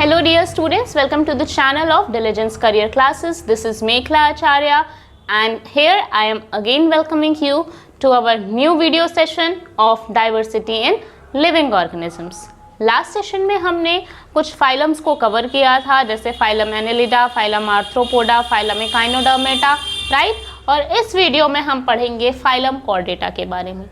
Hello dear students, welcome to the channel of Diligence Career Classes. This is Mekhla Acharya and here I am again welcoming you to our new video session of Diversity in Living Organisms. Last session में हमने कुछ phylums को cover किया था, जैसे phylum Annelida, phylum arthropoda, phylum echinodermata, right. और इस video में हम पढ़ेंगे फाइलम कॉर्डेटा के बारे में।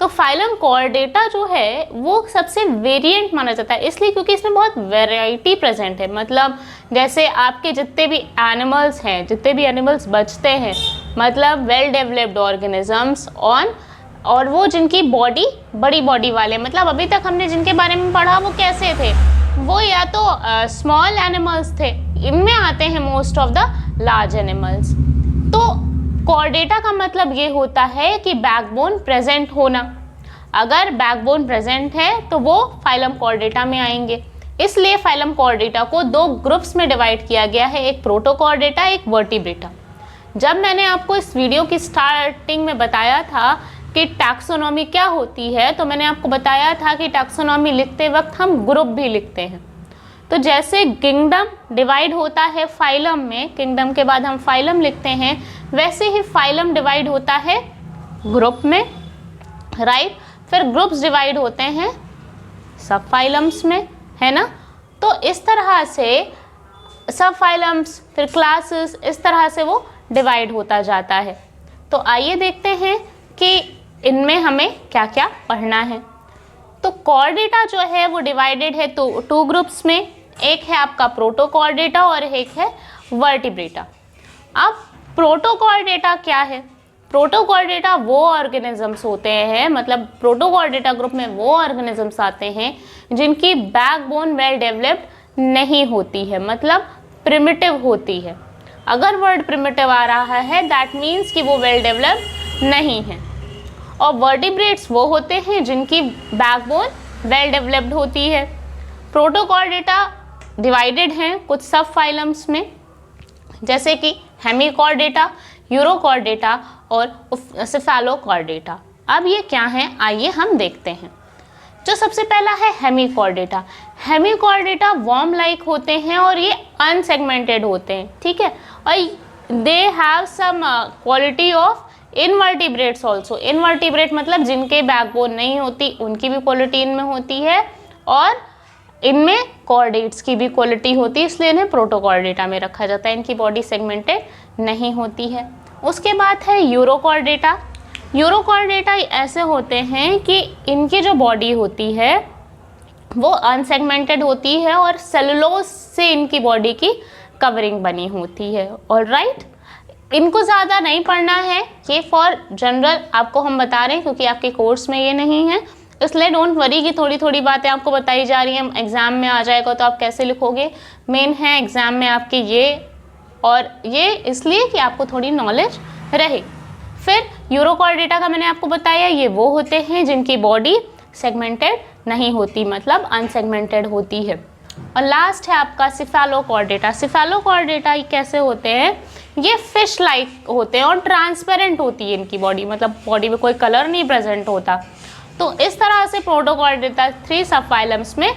तो फाइलम कॉर्डेटा जो है वो सबसे वेरिएंट माना जाता है, इसलिए क्योंकि इसमें बहुत वैरायटी प्रेजेंट है। मतलब जैसे आपके जितने भी एनिमल्स हैं, जितने भी एनिमल्स बचते हैं, मतलब वेल डेवलप्ड ऑर्गेनिजम्स और वो जिनकी बॉडी बड़ी बॉडी वाले, मतलब अभी तक हमने जिनके बारे में पढ़ा वो कैसे थे, वो या तो स्मॉल एनिमल्स थे, इनमें आते हैं most of the large animals. तो कॉर्डेटा का मतलब ये होता है कि बैकबोन प्रेजेंट होना। अगर बैकबोन प्रेजेंट है तो वो फाइलम कॉर्डेटा में आएंगे। इसलिए फाइलम कॉर्डेटा को दो ग्रुप्स में डिवाइड किया गया है, एक प्रोटोकॉर्डेटा, एक वर्टिब्रेटा। जब मैंने आपको इस वीडियो की स्टार्टिंग में बताया था कि टैक्सोनॉमी क्या होती है, तो मैंने आपको बताया था कि टैक्सोनॉमी लिखते वक्त हम ग्रुप भी लिखते हैं। तो जैसे किंगडम डिवाइड होता है फाइलम में, किंगडम के बाद हम फाइलम लिखते हैं, वैसे ही फाइलम डिवाइड होता है ग्रुप में, राइट। फिर ग्रुप्स डिवाइड होते हैं सब फाइलम्स में, है ना। तो इस तरह से सब फाइलम्स, फिर क्लासेस, इस तरह से वो डिवाइड होता जाता है। तो आइए देखते हैं कि इनमें हमें क्या क्या पढ़ना है। तो कॉर्डेटा जो है वो डिवाइडेड है टू ग्रुप्स में, एक है आपका प्रोटोकॉर्डेटा और एक है वर्टिब्रेटा। अब प्रोटोकॉर्डेटा क्या है? प्रोटोकॉर्डेटा वो ऑर्गेनिजम्स होते हैं, मतलब प्रोटोकॉर्डेटा ग्रुप में वो ऑर्गेनिजम्स आते हैं जिनकी बैकबोन वेल डेवलप्ड नहीं होती है, मतलब प्रिमिटिव होती है। अगर वर्ड प्रिमिटिव आ रहा है दैट मीन्स कि वो वेल डेवलप्ड नहीं है। और वर्टिब्रेट्स वो होते हैं जिनकी बैकबोन वेल डेवलप्ड होती है। प्रोटोकॉर्डेटा डिवाइडेड हैं कुछ सब फाइलम्स में, जैसे कि हेमिकॉर्डेटा, यूरोकॉर्डेटा और सेफेलोकॉर्डेटा। अब ये क्या हैं, आइए हम देखते हैं। जो सबसे पहला है हेमिकॉर्डेटा। हेमिकॉर्डेटा वर्म लाइक होते हैं और ये अनसेगमेंटेड होते हैं, ठीक है। और they have some quality of invertebrates also. Invertebrate मतलब जिनके बैकबोन नहीं होती, उनकी भी क्वालिटी इनमें होती है और इनमें कॉर्डेट्स की भी क्वालिटी होती है, इसलिए इन्हें प्रोटोकॉर्डेटा में रखा जाता है। इनकी बॉडी सेगमेंटेड नहीं होती है। उसके बाद है यूरोकॉर्डेटा। यूरोकॉर्डेटा ऐसे होते हैं कि इनकी जो बॉडी होती है वो अनसेगमेंटेड होती है और सेलुलोज से इनकी बॉडी की कवरिंग बनी होती है। ऑलराइट, इनको ज़्यादा नहीं पढ़ना है, ये फॉर जनरल आपको हम बता रहे हैं क्योंकि आपके कोर्स में ये नहीं है, इसलिए डोंट वरी कि थोड़ी थोड़ी बातें आपको बताई जा रही हैं। एग्ज़ाम में आ जाएगा तो आप कैसे लिखोगे, मेन है एग्ज़ाम में आपके ये और ये, इसलिए कि आपको थोड़ी नॉलेज रहे। फिर यूरोकॉर्डेटा का मैंने आपको बताया, ये वो होते हैं जिनकी बॉडी सेगमेंटेड नहीं होती, मतलब अनसेगमेंटेड होती है। और लास्ट है आपका सेफेलोकॉर्डेटा। सेफेलोकॉर्डेटा कैसे होते हैं, ये फिश लाइक होते हैं और ट्रांसपेरेंट होती है इनकी बॉडी, मतलब बॉडी में कोई कलर नहीं प्रेजेंट होता। तो इस तरह से प्रोटोकॉर्डेटा 3 सब फाइलम्स में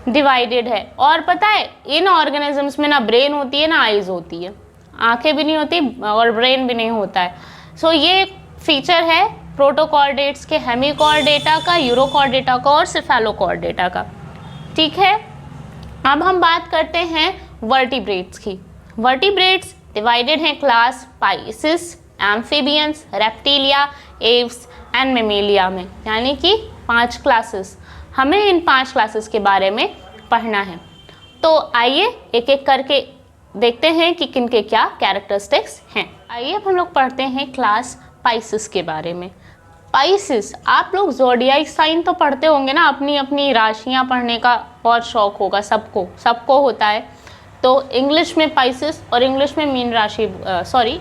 डिवाइडेड है। और पता है इन ऑर्गेनिजम्स में ना ब्रेन होती है ना आइज होती है, आंखें भी नहीं होती और ब्रेन भी नहीं होता है। सो ये फीचर है प्रोटोकॉर्डेट्स के, हेमिकॉर्डेटा का, यूरोकॉर्डेटा का और सेफेलोकॉर्डेटा का, ठीक है। अब हम बात करते हैं वर्टिब्रेट्स की। वर्टिब्रेट्स डिवाइडेड हैं class Pisces, amphibians, reptilia, Aves and Mammalia में, यानी कि 5 क्लासेस। हमें इन 5 क्लासेस के बारे में पढ़ना है। तो आइए एक एक करके देखते हैं कि किन के क्या कैरेक्टरिस्टिक्स हैं। आइए अब हम लोग पढ़ते हैं क्लास पाइसिस के बारे में। पाइसिस, आप लोग ज़ोडियाक साइन तो पढ़ते होंगे ना, अपनी अपनी राशियाँ पढ़ने का बहुत शौक होगा सबको होता है। तो इंग्लिश में पाइसिस और इंग्लिश में मीन राशि,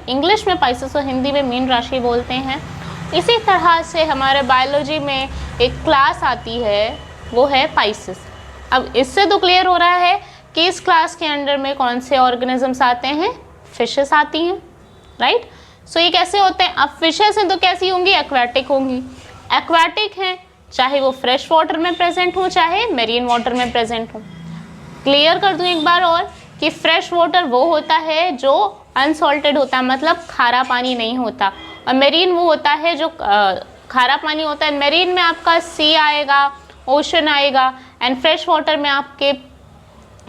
इंग्लिश में पाइसिस और हिंदी में मीन राशि बोलते हैं। इसी तरह से हमारे बायोलॉजी में एक क्लास आती है, वो है पाइसिस। अब इससे तो क्लियर हो रहा है कि इस क्लास के अंडर में कौन से ऑर्गेनिजम्स आते हैं, फिशेस आती हैं, राइट। सो ये कैसे होते हैं, अब फिशेस हैं तो कैसी होंगी, एक्वाटिक होंगी। एक्वाटिक हैं चाहे वो फ्रेश वाटर में प्रेजेंट हो चाहे मेरीन वाटर में प्रेजेंट हो। क्लियर कर दूं एक बार और कि फ्रेश वाटर वो होता है जो अनसॉल्टेड होता है, मतलब खारा पानी नहीं होता, और मेरीन वो होता है जो खारा पानी होता है। मेरीन में आपका सी आएगा, ओशन आएगा, एंड फ्रेश वाटर में आपके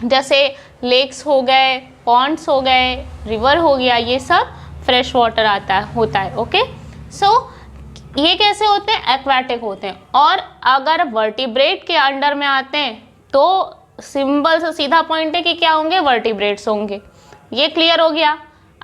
जैसे लेक्स हो गए, पॉन्ड्स हो गए, रिवर हो गया, ये सब फ्रेश वाटर होता है। ओके, सो ये कैसे होते हैं? एक्वाटिक होते हैं। और अगर वर्टिब्रेट के अंडर में आते हैं तो सिंपल सा सीधा पॉइंट है कि क्या होंगे? वर्टिब्रेट्स होंगे। ये क्लियर हो गया।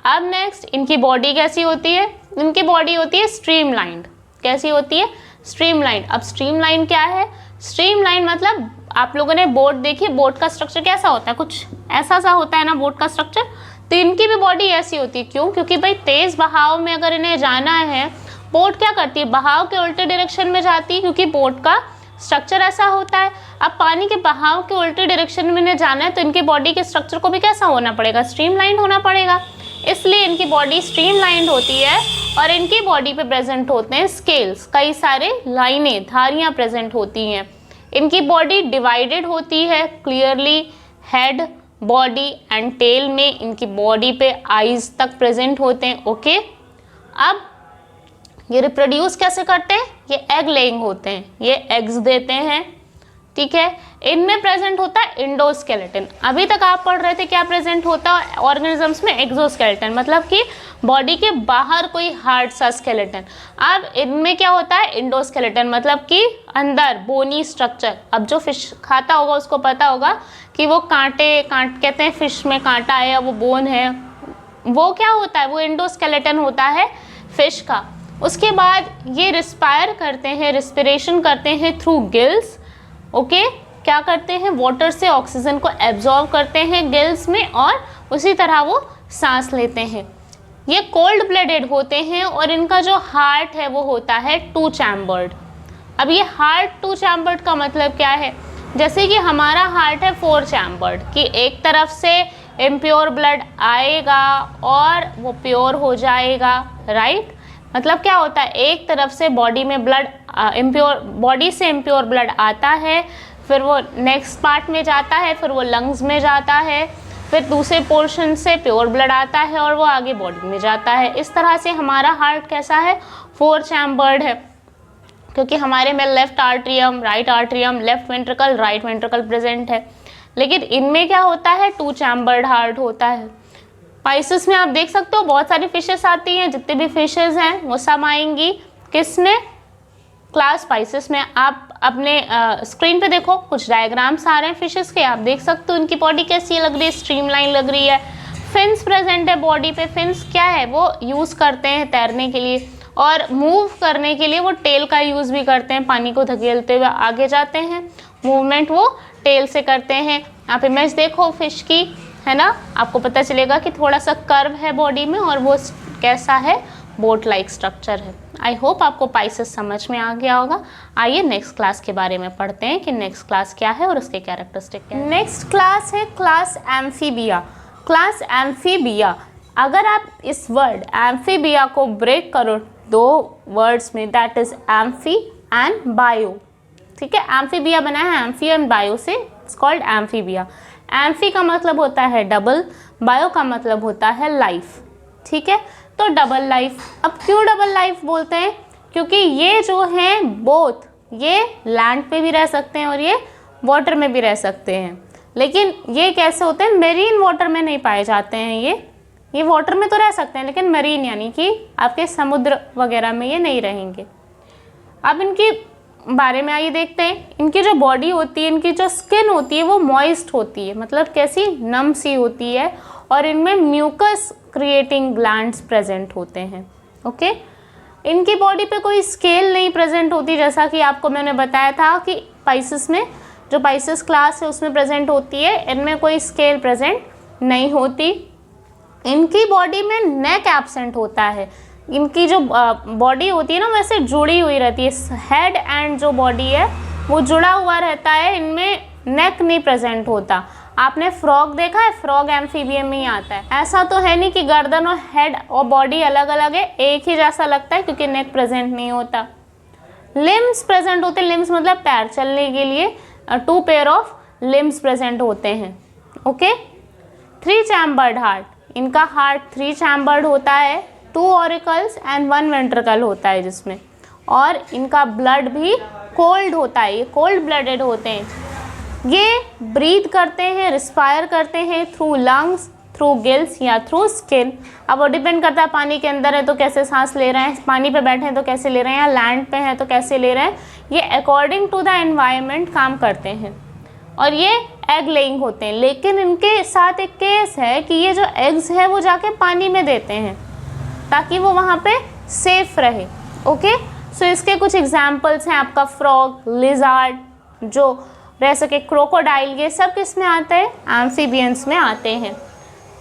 अब नेक्स्ट, इनकी बॉडी कैसी होती है? इनकी बॉडी होती है स्ट्रीमलाइंड। कैसी होती है? स्ट्रीमलाइंड। अब स्ट्रीमलाइन क्या है? स्ट्रीमलाइन मतलब आप लोगों ने बोट देखी, बोट का स्ट्रक्चर कैसा होता है? कुछ ऐसा सा होता है ना बोट का स्ट्रक्चर। तो इनकी भी बॉडी ऐसी होती है। क्यों? क्योंकि भाई तेज बहाव में अगर इन्हें जाना है, बोट क्या करती है? बहाव के उल्टे डायरेक्शन में जाती है, क्योंकि बोट का स्ट्रक्चर ऐसा होता है। अब पानी के बहाव के उल्टे डायरेक्शन में इन्हें जाना है तो इनके बॉडी के स्ट्रक्चर को भी कैसा होना पड़ेगा? स्ट्रीमलाइन होना पड़ेगा। इसलिए इनकी बॉडी स्ट्रीमलाइंड होती है और इनकी बॉडी पे प्रेजेंट होते हैं स्केल्स, कई सारे लाइनें, धारियां प्रेजेंट होती हैं। इनकी बॉडी डिवाइडेड होती है clearly, head, body and tail में इनकी बॉडी पे आईज तक प्रेजेंट होते हैं। ओके, अब ये रिप्रोड्यूस कैसे करते हैं? ये एग लेइंग होते हैं, ये एग्स देते हैं। ठीक है, इनमें प्रेजेंट होता है इंडोस्केलेटन। अभी तक आप पढ़ रहे थे क्या प्रेजेंट होता है ऑर्गेनिजम्स में? एक्सोस्केलेटन, मतलब कि बॉडी के बाहर कोई हार्ड सा स्केलेटन। अब इनमें क्या होता है? इंडोस्केलेटन, मतलब कि अंदर बोनी स्ट्रक्चर। अब जो फिश खाता होगा उसको पता होगा कि वो कहते हैं फिश में कांटा है या वो बोन है, वो क्या होता है? वो इंडोस्केलेटन होता है फिश का। उसके बाद ये रिस्पायर करते हैं, रिस्पिरेशन करते हैं थ्रू गिल्स। ओके, क्या करते हैं? वाटर से ऑक्सीजन को एब्जॉर्ब करते हैं गिल्स में और उसी तरह वो सांस लेते हैं। ये कोल्ड ब्लडेड होते हैं और इनका जो हार्ट है वो होता है 2 चैम्बर्ड। अब ये हार्ट 2 चैम्बर्ड का मतलब क्या है? जैसे कि हमारा हार्ट है 4 चैम्बर्ड, कि एक तरफ से इम्प्योर ब्लड आएगा और वो प्योर हो जाएगा, राइट? मतलब क्या होता है? एक तरफ से बॉडी में ब्लड बॉडी से इम्प्योर ब्लड आता है, फिर वो नेक्स्ट पार्ट में जाता है, फिर वो लंग्स में जाता है, फिर दूसरे पोर्शन से प्योर ब्लड आता है और वो आगे बॉडी में जाता है। इस तरह से हमारा हार्ट कैसा है? 4 चैम्बर्ड है, क्योंकि हमारे में left atrium, right atrium, left ventricle, right ventricle present है। लेकिन इनमें क्या होता है? 2 चैम्बर्ड हार्ट होता है। पाइसेस में आप देख सकते हो बहुत सारी फिशेस आती हैं, जितने भी फिशेस हैं वो सब आएंगी किस में? क्लास पाइसेस में। आप अपने स्क्रीन पे देखो, कुछ डायग्राम्स आ रहे हैं फिशेस के, आप देख सकते हो उनकी बॉडी कैसी लग रही है? स्ट्रीमलाइन लग रही है। फिन्स प्रेजेंट है बॉडी पे। फिन्स क्या है? वो यूज़ करते हैं तैरने के लिए, और मूव करने के लिए वो टेल का यूज़ भी करते हैं। पानी को धकेलते हुए आगे जाते हैं, मूवमेंट वो टेल से करते हैं। आप इमेज देखो फिश की, है ना? आपको पता चलेगा कि थोड़ा सा कर्व है बॉडी में और वो कैसा है? बोट लाइक स्ट्रक्चर है। आई होप आपको पाइसेस समझ में आ गया होगा। आइए नेक्स्ट क्लास के बारे में पढ़ते हैं कि नेक्स्ट क्लास क्या है और उसके कैरेक्टरिस्टिक क्या है। नेक्स्ट क्लास है क्लास एम्फीबिया। क्लास एम्फीबिया, अगर आप इस वर्ड एम्फीबिया को ब्रेक करो 2 वर्ड्स में, that is amphi and bio. ठीक है, एम्फीबिया बना है एम्फी एंड बायो से, इट्स कॉल्ड एम्फीबिया। एम्फी का मतलब होता है डबल, बायो का मतलब होता है लाइफ। ठीक है, तो डबल लाइफ। अब क्यों डबल लाइफ बोलते हैं? क्योंकि ये जो हैं बोथ, ये लैंड पे भी रह सकते हैं और ये वाटर में भी रह सकते हैं। लेकिन ये कैसे होते हैं? मेरीन वाटर में नहीं पाए जाते हैं। ये वाटर में तो रह सकते हैं लेकिन मरीन यानी कि आपके समुद्र वगैरह में ये नहीं रहेंगे। अब इनकी बारे में आइए देखते हैं। इनकी जो बॉडी होती है, इनकी जो स्किन होती है वो मॉइस्ट होती है, मतलब कैसी? नम सी होती है, और इनमें म्यूकस क्रिएटिंग ग्लैंड्स प्रेजेंट होते हैं। ओके, इनकी बॉडी पे कोई स्केल नहीं प्रेजेंट होती, जैसा कि आपको मैंने बताया था कि पाइसेस में, जो पाइसेस क्लास है उसमें प्रेजेंट होती है, इनमें कोई स्केल प्रेजेंट नहीं होती। इनकी बॉडी में नेक एब्सेंट होता है। इनकी जो बॉडी होती है ना वैसे जुड़ी हुई रहती है, हेड एंड जो बॉडी है वो जुड़ा हुआ रहता है, इनमें नेक नहीं प्रेजेंट होता। आपने फ्रॉग देखा है? फ्रॉग एम्फीबियन में ही आता है। ऐसा तो है नहीं कि गर्दन और हेड और बॉडी अलग अलग है, एक ही जैसा लगता है, क्योंकि नेक प्रेजेंट नहीं होता। लिम्स प्रेजेंट होते हैं, लिम्स मतलब पैर, चलने के लिए 2 पेयर ऑफ लिम्स प्रेजेंट होते हैं। ओके, 3 चैम्बर्ड हार्ट, इनका हार्ट 3 चैम्बर्ड होता है, 2 ऑरिकल्स एंड 1 वेंट्रिकल होता है जिसमें, और इनका ब्लड भी कोल्ड होता है, ये कोल्ड ब्लडेड होते हैं। ये ब्रीथ करते हैं, रिस्पायर करते हैं थ्रू लंग्स, थ्रू गिल्स या थ्रू स्किन। अब वो डिपेंड करता है पानी के अंदर है तो कैसे सांस ले रहे हैं, पानी पे बैठे हैं तो कैसे ले रहे हैं, या लैंड पे हैं तो कैसे ले रहे हैं, ये अकॉर्डिंग टू द एनवायरनमेंट काम करते हैं। और ये एग लेइंग होते हैं, लेकिन इनके साथ एक केस है कि ये जो एग्स है वो जाके पानी में देते हैं ताकि वो वहाँ पे सेफ रहे। ओके, सो इसके कुछ एग्जाम्पल्स हैं आपका फ्रॉग, लिजार्ड जो रह सके, क्रोकोडाइल, ये सब किस में आते हैं, एम्फीबियंस में आते हैं।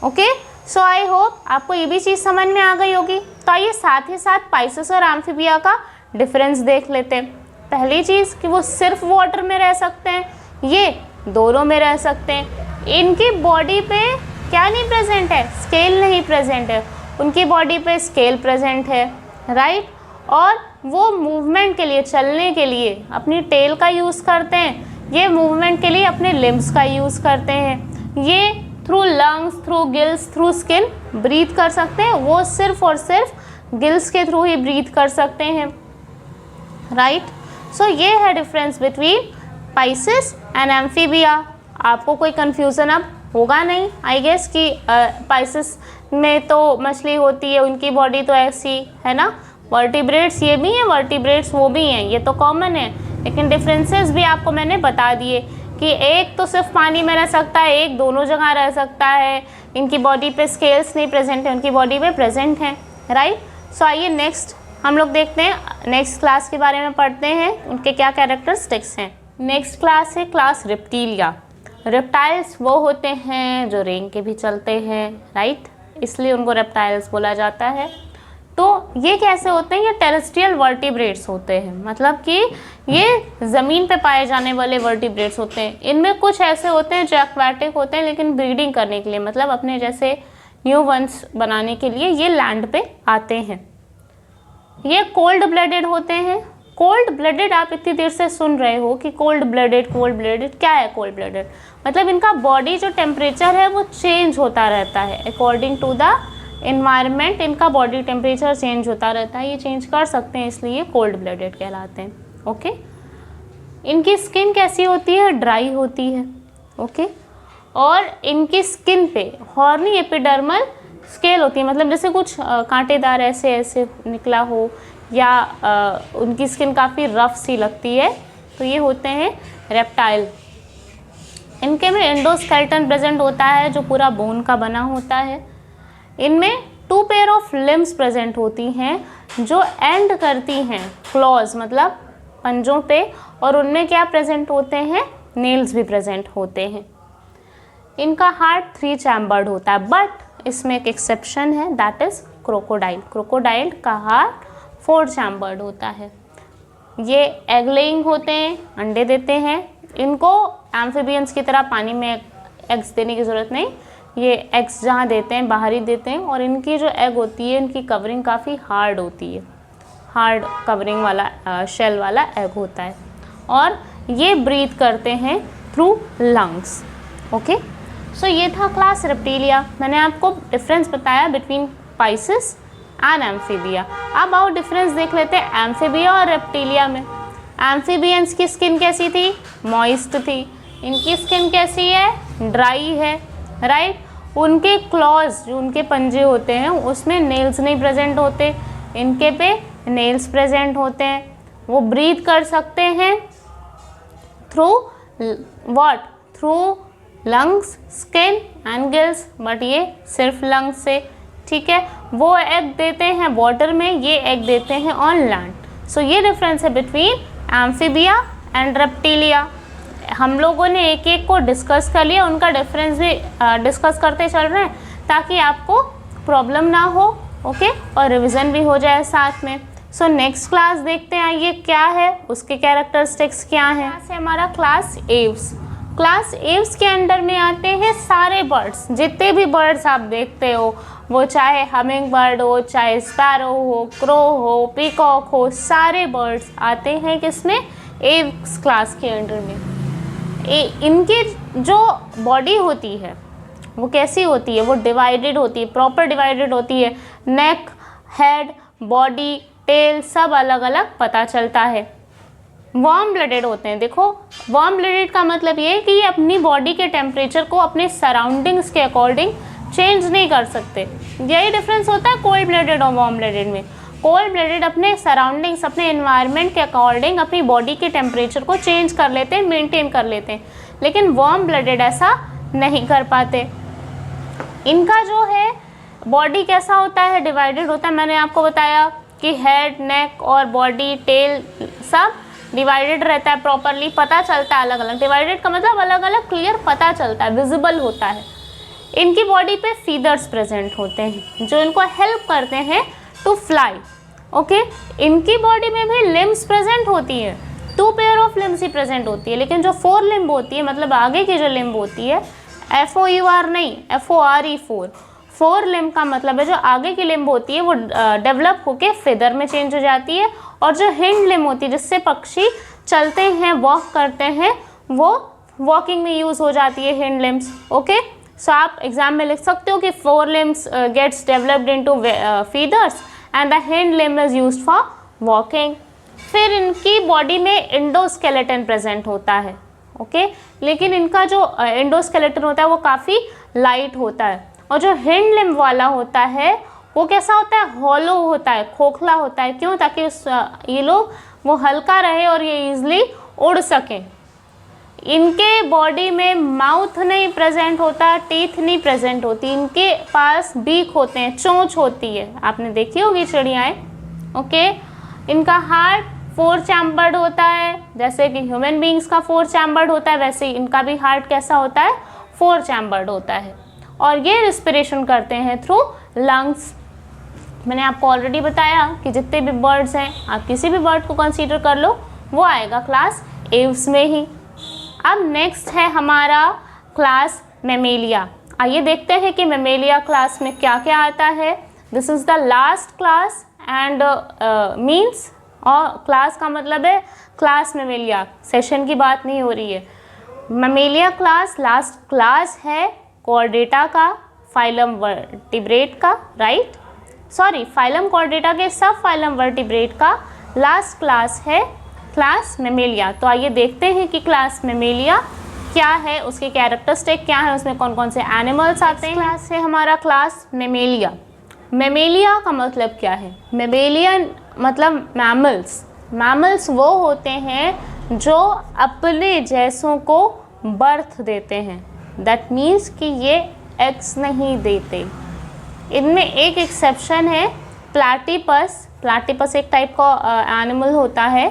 ओके, सो आई होप आपको ये भी चीज़ समझ में आ गई होगी। तो आइए साथ ही साथ पाइसेस और एम्फीबिया का डिफरेंस देख लेते हैं। पहली चीज़ कि वो सिर्फ वाटर में रह सकते हैं, ये दोनों में रह सकते हैं। इनकी बॉडी पे क्या नहीं प्रेजेंट है, स्केल नहीं प्रेजेंट है, उनकी बॉडी पे स्केल प्रेजेंट है, राइट। और वो मूवमेंट के लिए, चलने के लिए अपनी टेल का यूज़ करते हैं, ये मूवमेंट के लिए अपने लिम्स का यूज़ करते हैं। ये through lungs, through gills, through skin breathe कर सकते हैं, वो सिर्फ और सिर्फ गिल्स के थ्रू ही ब्रीथ कर सकते हैं, राइट। सो ये है difference between Pisces and amphibia. आपको कोई कन्फ्यूज़न अब होगा नहीं आई गेस कि पाइसेस में तो मछली होती है, उनकी बॉडी तो ऐसी है ना, वर्टिब्रेट्स ये भी हैं, वर्टिब्रेट्स वो भी हैं, ये तो कॉमन है, लेकिन डिफरेंसेस भी आपको मैंने बता दिए कि एक तो सिर्फ पानी में रह सकता है, एक दोनों जगह रह सकता है, इनकी बॉडी पे स्केल्स नहीं प्रेजेंट है, उनकी बॉडी पे प्रेजेंट हैं, राइट। सो आइए नेक्स्ट हम लोग देखते हैं, नेक्स्ट क्लास के बारे में पढ़ते हैं, उनके क्या कैरेक्टरिस्टिक्स हैं। नेक्स्ट क्लास है क्लास रेप्टिलिया। रेप्टाइल्स वो होते हैं जो रेंग के भी चलते हैं, राइट, इसलिए उनको रेप्टाइल्स बोला जाता है। तो ये कैसे होते हैं, ये टेरेस्ट्रियल वर्टिब्रेट्स होते हैं, मतलब कि ये ज़मीन पे पाए जाने वाले वर्टिब्रेट्स होते हैं। इनमें कुछ ऐसे होते हैं जो एक्वाटिक होते हैं, लेकिन ब्रीडिंग करने के लिए, मतलब अपने जैसे न्यू वंस बनाने के लिए ये लैंड पे आते हैं। ये कोल्ड ब्लडेड होते हैं। कोल्ड ब्लडेड आप इतनी देर से सुन रहे हो कि कोल्ड ब्लडेड क्या है कोल्ड ब्लडेड, मतलब इनका बॉडी जो टेम्परेचर है वो चेंज होता रहता है अकॉर्डिंग टू द एनवायरनमेंट, इनका बॉडी टेम्परेचर चेंज होता रहता है, ये चेंज कर सकते हैं, इसलिए कोल्ड ब्लडेड कहलाते हैं। ओके, इनकी स्किन कैसी होती है, ड्राई होती है। ओके, और इनकी स्किन पे हॉर्नी एपिडर्मल स्केल होती है, मतलब जैसे कुछ कांटेदार ऐसे ऐसे निकला हो, या उनकी स्किन काफ़ी रफ सी लगती है, तो ये होते हैं रेप्टाइल। इनके में एंडोस्केलेटन प्रेजेंट होता है जो पूरा बोन का बना होता है। इनमें 2 पेयर ऑफ लिम्स प्रेजेंट होती हैं जो एंड करती हैं क्लॉज, मतलब पंजों पे, और उनमें क्या प्रेजेंट होते हैं, नेल्स भी प्रेजेंट होते हैं। इनका हार्ट 3 चैम्बर्ड होता है, बट इसमें एक एक्सेप्शन है, दैट इज़ क्रोकोडाइल। क्रोकोडाइल का हार्ट 4 चैम्बर्ड होता है। ये एग लेइंग होते हैं, अंडे देते हैं। इनको एम्फीबियंस की तरह पानी में एग्स देने की ज़रूरत नहीं, ये एग्स जहाँ देते हैं बाहर ही देते हैं। और इनकी जो एग होती है, इनकी कवरिंग काफ़ी हार्ड होती है, हार्ड कवरिंग वाला शेल वाला एग होता है। और ये ब्रीथ करते हैं थ्रू लंग्स। ओके, सो ये था क्लास रेप्टिलिया। मैंने आपको डिफरेंस बताया बिटवीन पाइसेस एंड एम्फीबिया। अब आओ डिफरेंस देख लेते हैं एम्फीबिया और रेप्टिलिया में। एम्फीबियंस की स्किन कैसी थी, मॉइस्ट थी। इनकी स्किन कैसी है, ड्राई है, राइट। उनके क्लॉज, जो उनके पंजे होते हैं, उसमें नेल्स नहीं प्रेजेंट होते, इनके पे नेल्स प्रेजेंट होते हैं। वो ब्रीथ कर सकते हैं through what, through lungs, skin and gills, but ये सिर्फ लंग्स से, ठीक है। वो एग देते हैं वाटर में, ये एग देते हैं ऑन लैंड। सो ये डिफरेंस है बिटवीन एम्फीबिया एंड रेप्टिलिया। हम लोगों ने एक एक को डिस्कस कर लिया, उनका डिफरेंस भी डिस्कस करते चल रहे हैं ताकि आपको प्रॉब्लम ना हो, ओके, और रिवीजन भी हो जाए साथ में। सो नेक्स्ट क्लास देखते हैं आइए क्या है, उसके कैरेक्टरिस्टिक्स क्या हैं। क्लास है हमारा क्लास एव्स। क्लास एव्स के अंडर में आते हैं सारे बर्ड्स, जितने भी बर्ड्स आप देखते हो, वो चाहे हमिंग बर्ड हो, चाहे स्पैरो हो, क्रो हो, पीकॉक हो, सारे बर्ड्स आते हैं किसमें, एव्स क्लास के अंडर में। इनकी जो बॉडी होती है वो कैसी होती है, वो डिवाइडेड होती है, प्रॉपर डिवाइडेड होती है। नेक, हेड, बॉडी, टेल सब अलग अलग पता चलता है। वार्म ब्लडेड होते हैं। देखो, वार्म ब्लडेड का मतलब ये है कि ये अपनी बॉडी के टेम्परेचर को अपने सराउंडिंग्स के अकॉर्डिंग चेंज नहीं कर सकते। यही डिफरेंस होता है कोल्ड ब्लडेड और वार्म ब्लडेड में। कोल्ड ब्लडेड अपने सराउंडिंग्स, अपने एनवायरनमेंट के अकॉर्डिंग अपनी बॉडी के टेम्परेचर को चेंज कर लेते हैं, मेंटेन कर लेते हैं, लेकिन वार्म ब्लडेड ऐसा नहीं कर पाते। इनका जो है बॉडी कैसा होता है, डिवाइडेड होता है। मैंने आपको बताया कि हेड, नेक और बॉडी, टेल सब डिवाइडेड रहता है, प्रॉपरली पता चलता है अलग अलग। डिवाइडेड का मतलब अलग अलग क्लियर पता चलता है, विजिबल होता है। इनकी बॉडी पे फीदर्स प्रेजेंट होते हैं जो इनको हेल्प करते हैं टू फ्लाई। ओके, इनकी बॉडी में भी लिम्स प्रेजेंट होती है, 2 pair of limbs he present होती है, लेकिन जो 4 लिम्ब होती है, मतलब आगे की जो लिम्ब होती है, FOUR नहीं, FORE 4 लिम्ब का मतलब है जो आगे की लिम्ब होती है वो डेवलप होके फेदर में चेंज हो जाती है, और जो हिंड लिम्ब होती है जिससे पक्षी चलते हैं, वॉक करते हैं, वो वॉकिंग में यूज़ हो जाती है हिंड लिम्स। ओके, सो आप एग्जाम में लिख सकते हो कि 4 limbs gets developed into feathers and the hind limb is used for walking. फिर इनकी बॉडी में एंडोस्केलेटन प्रेजेंट होता है। ओके, लेकिन इनका जो एंडोस्केलेटन होता है वो काफ़ी लाइट होता है, और जो हिंड लिम्ब वाला होता है वो कैसा होता है, हॉलो होता है, खोखला होता है। क्यों? ताकि ये लोग वो हल्का रहे और ये इजली उड़ सकें। इनके बॉडी में माउथ नहीं प्रेजेंट होता, टीथ नहीं प्रेजेंट होती, इनके पास बीक होते हैं, चोंच होती है, आपने देखी होगी चिड़ियाएँ। ओके, इनका हार्ट 4 चैम्बर्ड होता है, जैसे कि ह्यूमन बींग्स का 4 चैम्बर्ड होता है, वैसे इनका भी हार्ट कैसा होता है, 4 चैम्बर्ड होता है। और ये रिस्पिरेशन करते हैं थ्रू लंग्स। मैंने आपको ऑलरेडी बताया कि जितने भी बर्ड्स हैं, आप किसी भी बर्ड को कंसीडर कर लो, वो आएगा क्लास एव्स में ही। अब नेक्स्ट है हमारा क्लास मेमेलिया। आइए देखते हैं कि मेमेलिया क्लास में क्या क्या आता है। This is the last class and means, और क्लास का मतलब है क्लास मेमेलिया, सेशन की बात नहीं हो रही है। मेमेलिया क्लास लास्ट क्लास है कॉर्डेटा का, फाइलम वर्टिब्रेट का, राइट, सॉरी, फाइलम कॉर्डेटा के सब फाइलम वर्टिब्रेट का लास्ट क्लास है क्लास मेमेलिया। तो आइए देखते हैं कि क्लास मेमेलिया क्या है, उसके कैरेक्टरिस्टिक क्या है, उसमें कौन कौन से एनिमल्स आते हैं। क्लास है हमारा क्लास मेमेलिया। मेमेलिया का मतलब क्या है? मेमेलियन मतलब मैमल्स। मैमल्स वो होते हैं जो अपने जैसों को बर्थ देते हैं, दैट मीन्स कि ये एग्स नहीं देते। इनमें एक एक्सेप्शन है प्लैटिपस। प्लैटिपस एक टाइप का एनिमल होता है,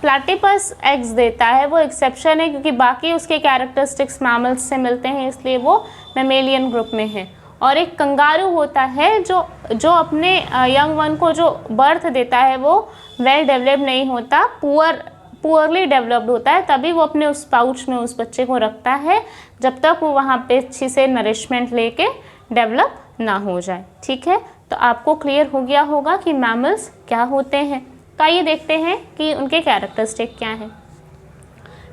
प्लैटिपस एग्स देता है, वो एक्सेप्शन है क्योंकि बाकी उसके कैरेक्टरिस्टिक्स मैमल्स से मिलते हैं, इसलिए वो मेमेलियन ग्रुप में है। और एक कंगारू होता है जो अपने यंग वन को जो बर्थ देता है वो वेल डेवलप्ड नहीं होता, पुअरली डेवलप्ड होता है, तभी वो अपने उस पाउच में उस बच्चे को रखता है जब तक वो वहाँ पे अच्छी से नरिशमेंट लेके डेवलप ना हो जाए। ठीक है, तो आपको क्लियर हो गया होगा कि मैमल्स क्या होते हैं। तो आइए देखते हैं कि उनके कैरेक्टरिस्टिक क्या हैं।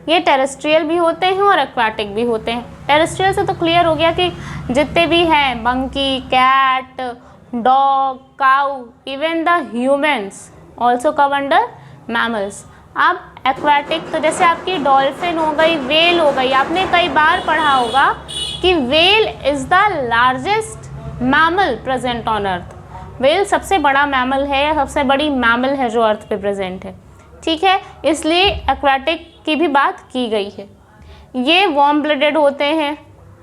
ये टेरेस्ट्रियल भी होते हैं और एक्वाटिक भी होते हैं। टेरेस्ट्रियल से तो क्लियर हो गया कि जितने भी हैं, monkey, cat, dog, cow, even the humans also come under mammals. अब एक्वाटिक तो जैसे आपकी डॉल्फिन हो गई, वेल हो गई, आपने कई बार पढ़ा होगा कि well is the largest mammal present on earth. Well सबसे बड़ा मैमल है, सबसे बड़ी मैमल है जो अर्थ पे प्रेजेंट है। ठीक है, इसलिए एक्वाटिक की भी बात की गई है। ये वार्म ब्लडेड होते हैं।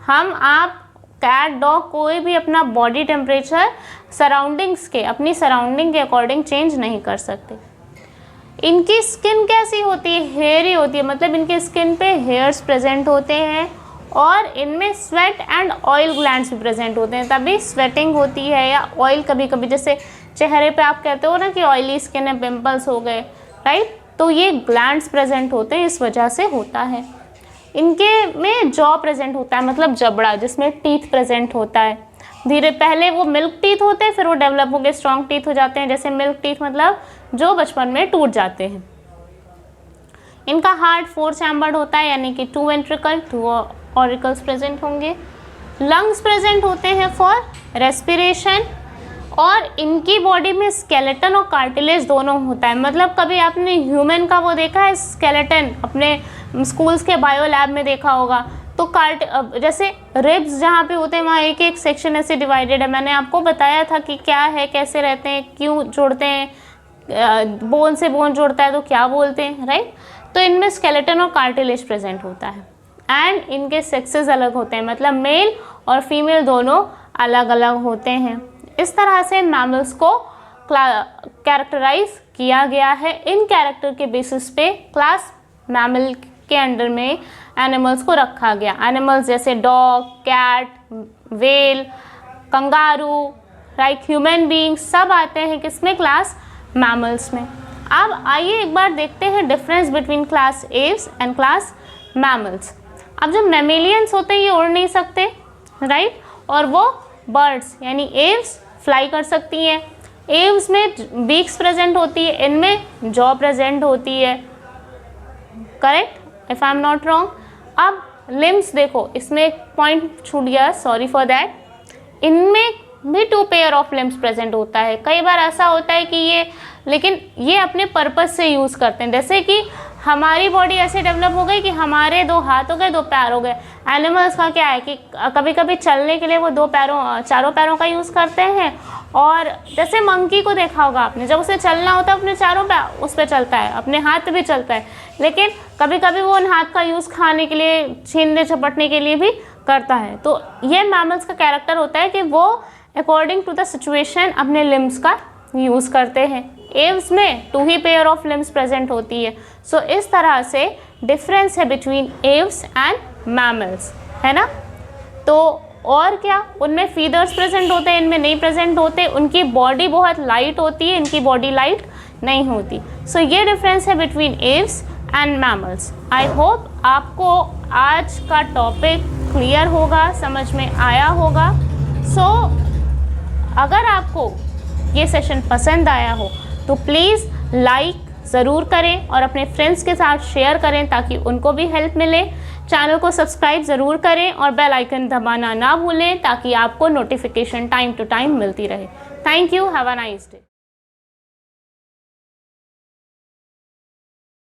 हम आप कैट, डॉग कोई भी अपना बॉडी टेम्परेचर सराउंडिंग्स के, अपनी सराउंडिंग के अकॉर्डिंग चेंज नहीं कर सकते। इनकी स्किन कैसी होती है? हेयरी होती है, मतलब इनके स्किन पे हेयर्स प्रेजेंट होते हैं और इनमें स्वेट एंड ऑयल ग्लैंड्स भी प्रेजेंट होते हैं, तभी स्वेटिंग होती है या ऑयल कभी कभी, जैसे चेहरे पे आप कहते हो ना कि ऑयली स्किन है, पिंपल्स हो गए, राइट, तो ये ग्लैंड्स प्रेजेंट होते हैं, इस वजह से होता है। इनके में जॉ प्रेजेंट होता है, मतलब जबड़ा, जिसमें टीथ प्रेजेंट होता है। धीरे पहले वो मिल्क टीथ होते हैं, फिर वो डेवलप होकर स्ट्रॉन्ग टीथ हो जाते हैं। जैसे मिल्क टीथ मतलब जो बचपन में टूट जाते हैं। इनका हार्ट 4 चैम्बर्ड होता है, यानी कि 2 वेंट्रिकल, 2 ऑरिकल्स प्रेजेंट होंगे। लंग्स प्रेजेंट होते हैं फॉर रेस्पिरेशन, और इनकी बॉडी में स्केलेटन और कार्टिलेज दोनों होता है। मतलब कभी आपने ह्यूमन का वो देखा है स्केलेटन, अपने स्कूल्स के बायो लैब में देखा होगा, तो जैसे रिब्स जहाँ पे होते हैं वहाँ एक एक सेक्शन ऐसे डिवाइडेड है। मैंने आपको बताया था कि क्या है, कैसे रहते हैं, क्यों जोड़ते हैं, बोन से बोन जोड़ता है तो क्या बोलते हैं, राइट। तो इनमें स्केलेटन और कार्टिलेज प्रेजेंट होता है, एंड इनके सेक्सेस अलग होते हैं, मतलब मेल और फीमेल दोनों अलग अलग होते हैं। इस तरह से मैमल्स को कैरेक्टराइज किया गया है। इन कैरेक्टर के बेसिस पे क्लास मैमल के अंडर में एनिमल्स को रखा गया। एनिमल्स जैसे dog, cat, whale, kangaroo, like human beings, सब आते हैं किसमें, क्लास मैमल्स में। अब आइए एक बार देखते हैं difference between class Aves and class mammals. अब जो मैमेलियंस होते हैं ये उड़ नहीं सकते, राइट, और वो बर्ड्स यानी एव्स फ्लाई कर सकती हैं। एव्स में बीक्स प्रेजेंट होती है, इनमें जॉ प्रेजेंट होती है, correct, if I am not wrong. अब लिम्स देखो, इसमें एक पॉइंट छूट गया, सॉरी फॉर दैट। इनमें भी 2 पेयर ऑफ लिम्स प्रेजेंट होता है। कई बार ऐसा होता है कि लेकिन ये अपने पर्पस से यूज़ करते हैं। जैसे कि हमारी बॉडी ऐसे डेवलप हो गई कि हमारे 2 हाथ हो गए, 2 पैर हो गए। एनिमल्स का क्या है कि कभी कभी चलने के लिए वो 4 पैरों का यूज़ करते हैं। और जैसे मंकी को देखा होगा आपने, जब उसे चलना होता है अपने 4 पैर उस पर चलता है, अपने हाथ भी चलता है, लेकिन कभी कभी वो उन हाथ का यूज़ खाने के लिए, छीनने झपटने के लिए भी करता है। तो ये मैमल्स का कैरेक्टर होता है कि वो अकॉर्डिंग टू द सिचुएशन अपने लिम्स का यूज़ करते हैं। एव्स में 2 ही पेयर ऑफ लिम्स प्रेजेंट होती है। सो इस तरह से डिफरेंस है बिटवीन एव्स एंड मैमल्स, है ना। तो और क्या, उनमें फीदर्स प्रेजेंट होते हैं, इनमें नहीं प्रेजेंट होते। उनकी बॉडी बहुत लाइट होती है, इनकी बॉडी लाइट नहीं होती। सो ये डिफरेंस है between Aves and mammals. I hope आपको आज का टॉपिक क्लियर होगा, समझ में आया होगा। सो अगर आपको ये सेशन पसंद आया हो तो प्लीज़ लाइक ज़रूर करें और अपने फ्रेंड्स के साथ शेयर करें ताकि उनको भी हेल्प मिले। चैनल को सब्सक्राइब ज़रूर करें और बेल आइकन दबाना ना भूलें ताकि आपको नोटिफिकेशन टाइम टू टाइम मिलती रहे। Thank you, have a nice day.